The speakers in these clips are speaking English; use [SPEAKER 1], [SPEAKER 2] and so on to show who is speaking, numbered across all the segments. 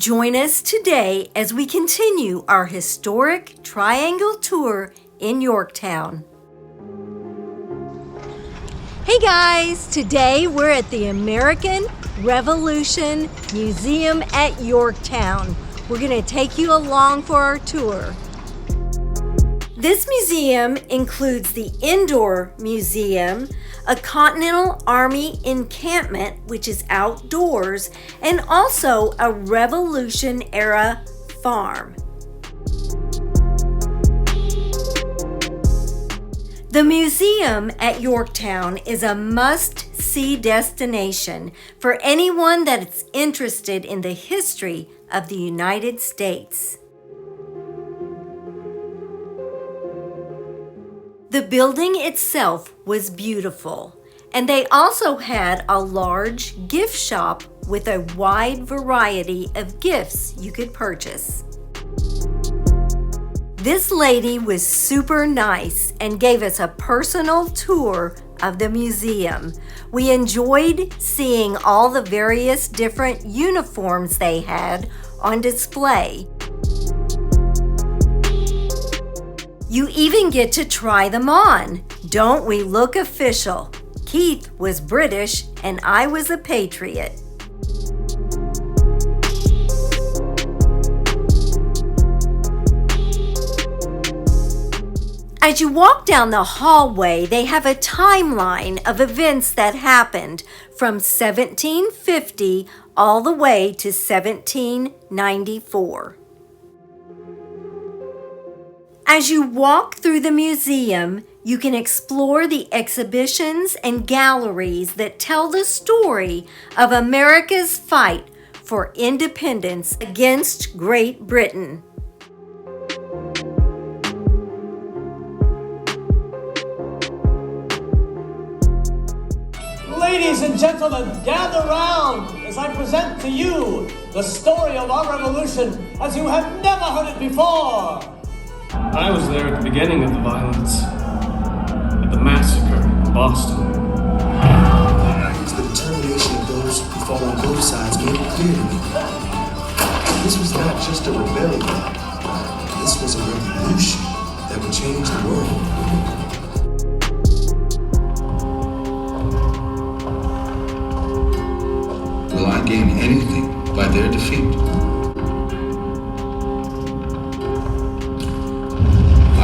[SPEAKER 1] Join us today as we continue our historic triangle tour in Yorktown. Hey guys, today we're at the American Revolution Museum at Yorktown. We're going to take you along for our tour. This museum includes the Indoor Museum, a Continental Army encampment, which is outdoors, and also a Revolution-era farm. The museum at Yorktown is a must-see destination for anyone that is interested in the history of the United States. The building itself was beautiful, and they also had a large gift shop with a wide variety of gifts you could purchase. This lady was super nice and gave us a personal tour of the museum. We enjoyed seeing all the various different uniforms they had on display. You even get to try them on. Don't we look official? Keith was British and I was a patriot. As you walk down the hallway, they have a timeline of events that happened from 1750 all the way to 1794. As you walk through the museum, you can explore the exhibitions and galleries that tell the story of America's fight for independence against Great Britain.
[SPEAKER 2] Ladies and gentlemen, gather round as I present to you the story of our revolution as you have never heard it before.
[SPEAKER 3] I was there at the beginning of the violence, at the massacre in Boston.
[SPEAKER 4] It's the determination of those who fall on both sides made it clear to me. This was not just a rebellion. This was a revolution that would change the world.
[SPEAKER 5] Will I gain anything by their defeat?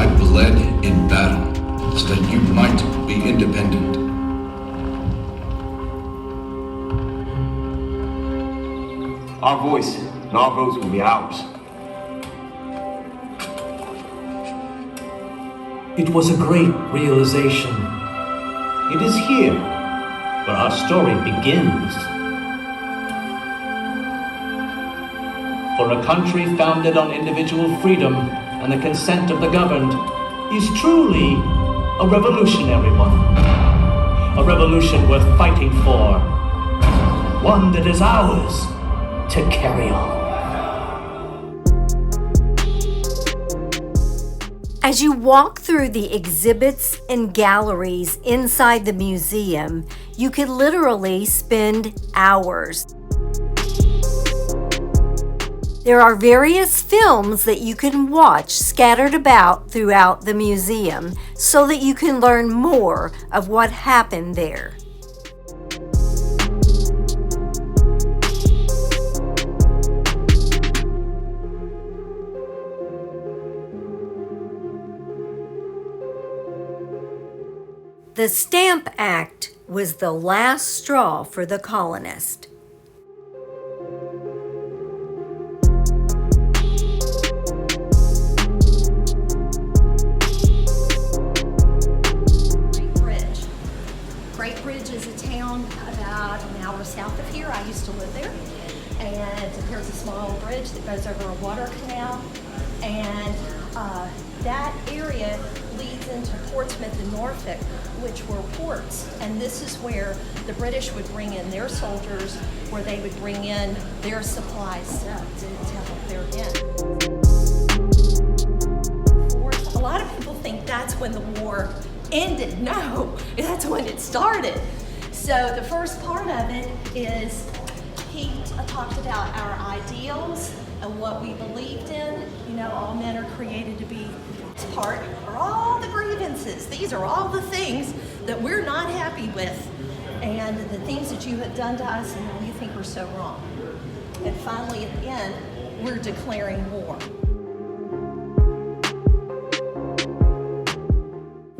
[SPEAKER 5] I bled in battle so that you might be independent.
[SPEAKER 6] Our voice and our votes will be ours.
[SPEAKER 2] It was a great realization.
[SPEAKER 7] It is here where our story begins. For a country founded on individual freedom and the consent of the governed is truly a revolutionary one. A revolution worth fighting for. One that is ours to carry on.
[SPEAKER 1] As you walk through the exhibits and galleries inside the museum, you could literally spend hours. There are various films that you can watch scattered about throughout the museum so that you can learn more of what happened there. The Stamp Act was the last straw for the colonists.
[SPEAKER 8] South of here. I used to live there, and there's a small bridge that goes over a water canal, and that area leads into Portsmouth and Norfolk, which were ports, and this is where the British would bring in their soldiers, where they would bring in their supplies to help their end. A lot of people think that's when the war ended. No, that's when it started. So the first part of it is he talked about our ideals and what we believed in. You know, all men are created to be part, or all the grievances. These are all the things that we're not happy with, and the things that you have done to us and that we think are so wrong. And finally, at the end, we're declaring war.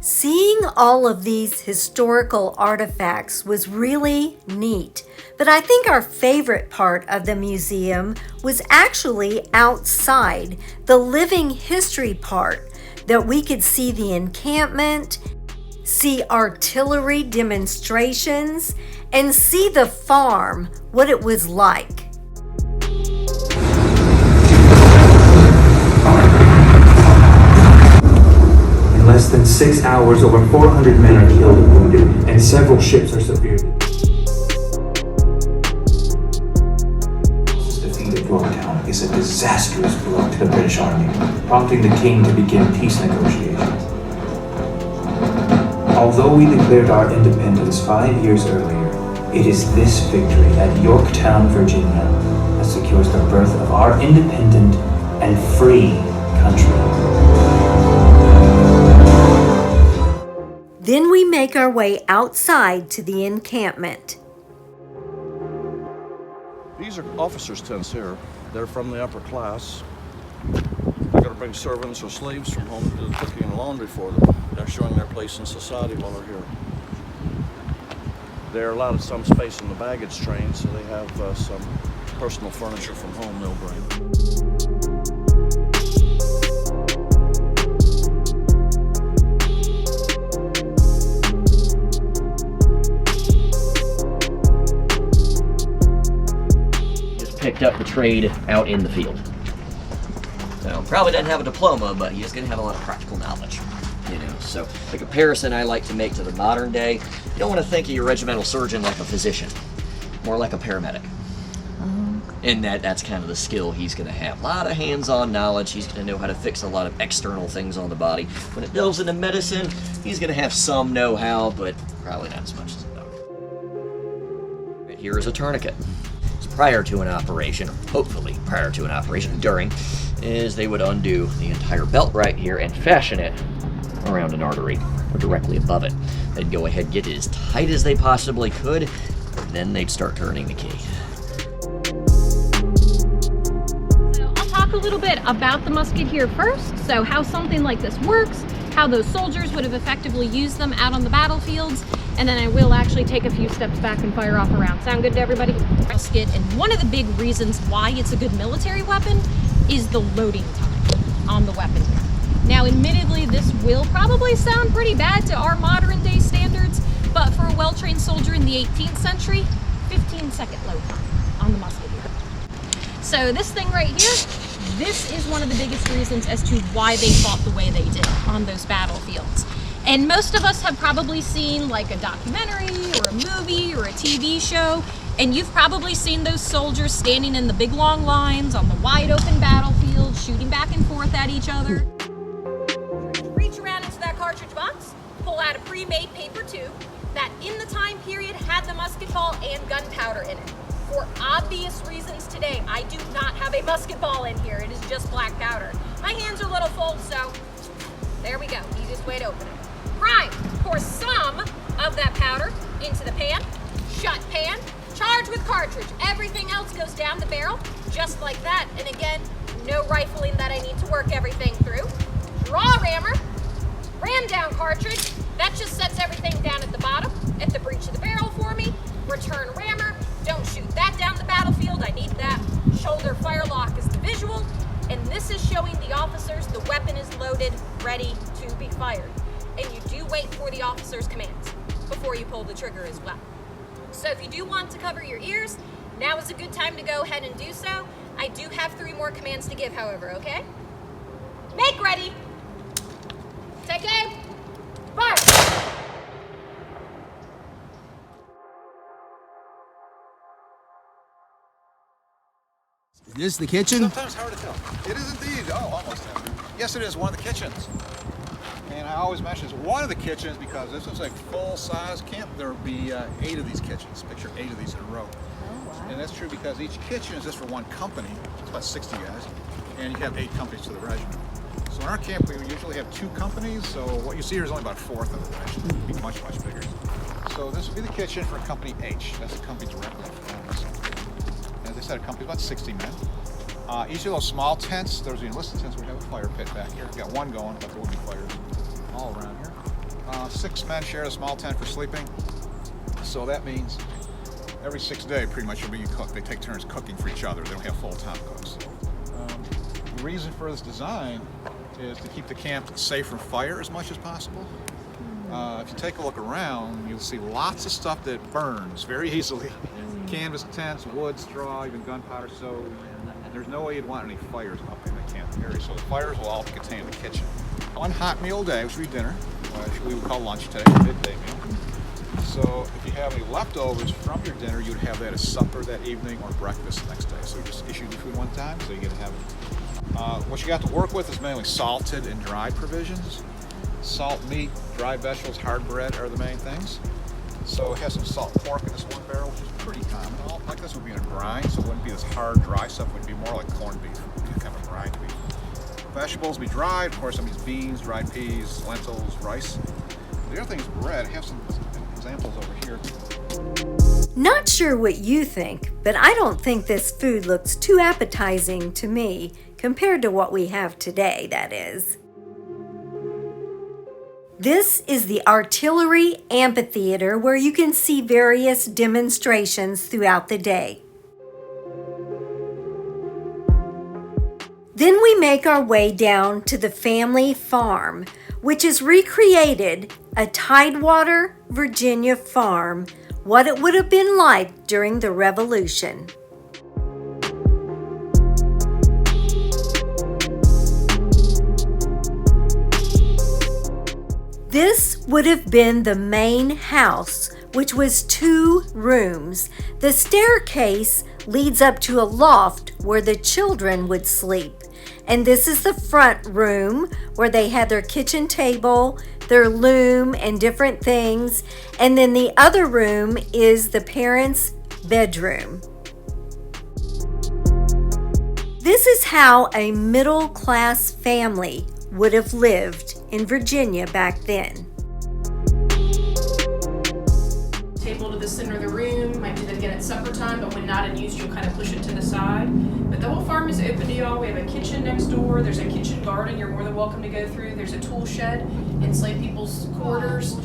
[SPEAKER 1] Seeing all of these historical artifacts was really neat, but I think our favorite part of the museum was actually outside, the living history part, that we could see the encampment, see artillery demonstrations, and see the farm, what it was like.
[SPEAKER 9] In less than 6 hours, over 400 men are killed and wounded, and several ships are severely.
[SPEAKER 4] This defeat at Yorktown is a disastrous blow to the British Army, prompting the king to begin peace negotiations. Although we declared our independence 5 years earlier, it is this victory at Yorktown, Virginia, that secures the birth of our independent and free country.
[SPEAKER 1] Then we make our way outside to the encampment.
[SPEAKER 10] These are officers' tents here. They're from the upper class. They're going to bring servants or slaves from home to do the cooking and laundry for them. They're showing their place in society while they're here. They're allowed some space in the baggage train, so they have some personal furniture from home they'll bring.
[SPEAKER 11] Picked up the trade out in the field. So probably doesn't have a diploma, but he's going to have a lot of practical knowledge. You know, so the comparison I like to make to the modern day, you don't want to think of your regimental surgeon like a physician, more like a paramedic. And that's kind of the skill he's going to have. A lot of hands-on knowledge. He's going to know how to fix a lot of external things on the body. When it delves into medicine, he's going to have some know-how, but probably not as much as a doctor. Right here is a tourniquet. Prior to an operation, or hopefully prior to an operation, during, is they would undo the entire belt right here and fashion it around an artery, or directly above it. They'd go ahead and get it as tight as they possibly could, and then they'd start turning the key.
[SPEAKER 12] So I'll talk a little bit about the musket here first, so how something like this works, how those soldiers would have effectively used them out on the battlefields, and then I will actually take a few steps back and fire off a round. Sound good to everybody? Musket, and one of the big reasons why it's a good military weapon is the loading time on the weapon here. Now, admittedly, this will probably sound pretty bad to our modern day standards, but for a well-trained soldier in the 18th century, 15-second load time on the musket here. So this thing right here, this is one of the biggest reasons as to why they fought the way they did on those battlefields. And most of us have probably seen like a documentary or a movie or a TV show, and you've probably seen those soldiers standing in the big long lines on the wide open battlefield, shooting back and forth at each other. Reach around into that cartridge box, pull out a pre-made paper tube that in the time period had the musket ball and gunpowder in it. For obvious reasons today, I do not have a musket ball in here. It is just black powder. My hands are a little full, so there we go. Easiest way to open it. Prime, pour some of that powder into the pan, shut pan, charge with cartridge. Everything else goes down the barrel, just like that. And again, no rifling that I need to work everything through. Draw rammer, ram down cartridge. That just sets everything down at the bottom, at the breech of the barrel for me. Return rammer, don't shoot that down the battlefield. I need that. Shoulder fire lock is the visual. And this is showing the officers the weapon is loaded, ready to be fired. And you do wait for the officer's commands before you pull the trigger as well. So if you do want to cover your ears, now is a good time to go ahead and do so. I do have 3 more commands to give, however, okay? Make ready. Take aim. Fire.
[SPEAKER 13] Is this the kitchen?
[SPEAKER 14] Sometimes hard to tell. It is indeed. Oh, almost. Yes, it is one of the kitchens. And I always mention it's one of the kitchens because this is a full-size camp. There will be 8 of these kitchens. Picture 8 of these in a row.
[SPEAKER 8] Oh, wow.
[SPEAKER 14] And that's true because each kitchen is just for one company. It's about 60 guys, and you have 8 companies to the regiment. So in our camp, we usually have 2 companies, so what you see here is only about a fourth of the regiment. It'd be much, much bigger. So this would be the kitchen for Company H. That's the company directly in front of us. As I said, a company about 60 men. Each of those small tents, those are the enlisted tents, we have a fire pit back here. We've got one going, but there will be fires all around here. 6 men share a small tent for sleeping. So that means every 6th day, pretty much, will be cooked. They take turns cooking for each other. They don't have full-time cooks. The reason for this design is to keep the camp safe from fire as much as possible. If you take a look around, you'll see lots of stuff that burns very easily. Canvas tents, wood, straw, even gunpowder. So there's no way you'd want any fires up in the camp area. So the fires will all be contained in the kitchen. One hot meal a day, which would be dinner, which we would call lunch today, midday meal. So if you have any leftovers from your dinner, you'd have that as supper that evening or breakfast the next day. So you just issue the food one time, so you get to have it. What you got to work with is mainly salted and dried provisions. Salt meat, dried vegetables, hard bread are the main things. So it has some salt pork in this one barrel, which is pretty common. All like this would be in a brine, so it wouldn't be this hard, dry stuff. It would be more like corned beef, kind of a brine beef. Vegetables would be dried, of course, some of these beans, dried peas, lentils, rice. The other thing is bread. I have some examples over here.
[SPEAKER 1] Not sure what you think, but I don't think this food looks too appetizing to me compared to what we have today, that is. This is the artillery amphitheater where you can see various demonstrations throughout the day. Then we make our way down to the family farm, which is recreated a Tidewater, Virginia farm, what it would have been like during the Revolution. This would have been the main house, which was 2 rooms. The staircase leads up to a loft where the children would sleep. And this is the front room where they had their kitchen table, their loom, and different things. And then the other room is the parents' bedroom. This is how a middle-class family would have lived in Virginia back then.
[SPEAKER 15] Table to the center of the room, might do that again at supper time, but when not in use, you'll kind of push it to the side. But the whole farm is open to y'all. We have a kitchen next door. There's a kitchen garden you're more than welcome to go through. There's a tool shed, enslaved people's quarters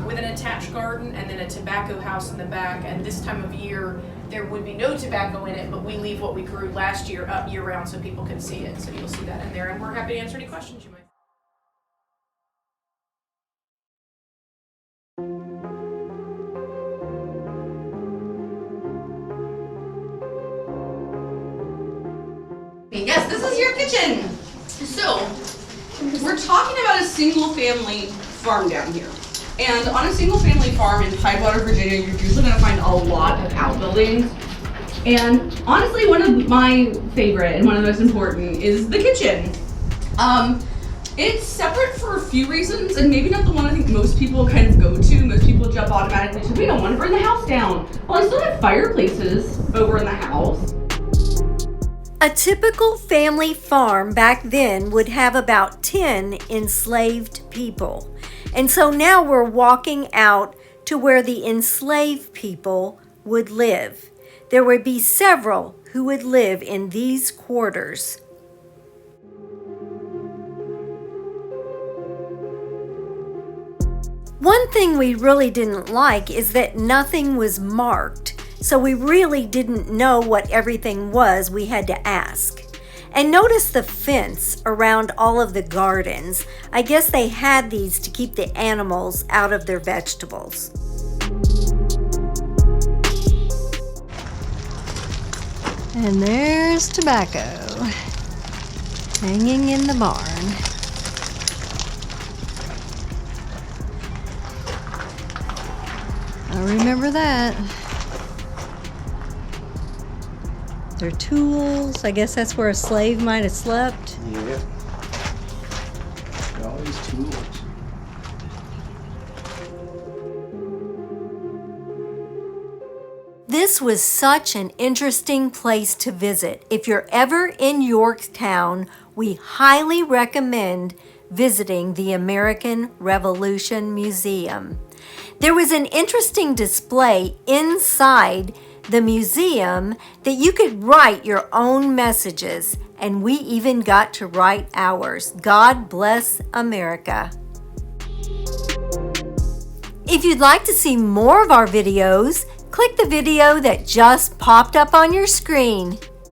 [SPEAKER 15] with an attached garden, and then a tobacco house in the back. And this time of year, there would be no tobacco in it, but we leave what we grew last year up year round so people can see it. So you'll see that in there, and we're happy to answer any questions you might have.
[SPEAKER 16] Yes, this is your kitchen. So, we're talking about a single-family farm down here. And on a single-family farm in Tidewater, Virginia, you're usually going to find a lot of outbuildings. And honestly, one of my favorite and one of the most important is the kitchen. It's separate for a few reasons, and maybe not the one I think most people kind of go to. Most people jump automatically to, we don't want to burn the house down. Well, I still have fireplaces over in the house.
[SPEAKER 1] A typical family farm back then would have about 10 enslaved people. And so now we're walking out to where the enslaved people would live. There would be several who would live in these quarters. One thing we really didn't like is that nothing was marked. So we really didn't know what everything was. We had to ask. And notice the fence around all of the gardens. I guess they had these to keep the animals out of their vegetables. And there's tobacco hanging in the barn. I remember that. Their tools. I guess that's where a slave might have slept.
[SPEAKER 4] Yeah. All these tools.
[SPEAKER 1] This was such an interesting place to visit. If you're ever in Yorktown, we highly recommend visiting the American Revolution Museum. There was an interesting display inside the museum that you could write your own messages, and we even got to write ours. God bless America. If you'd like to see more of our videos, click the video that just popped up on your screen.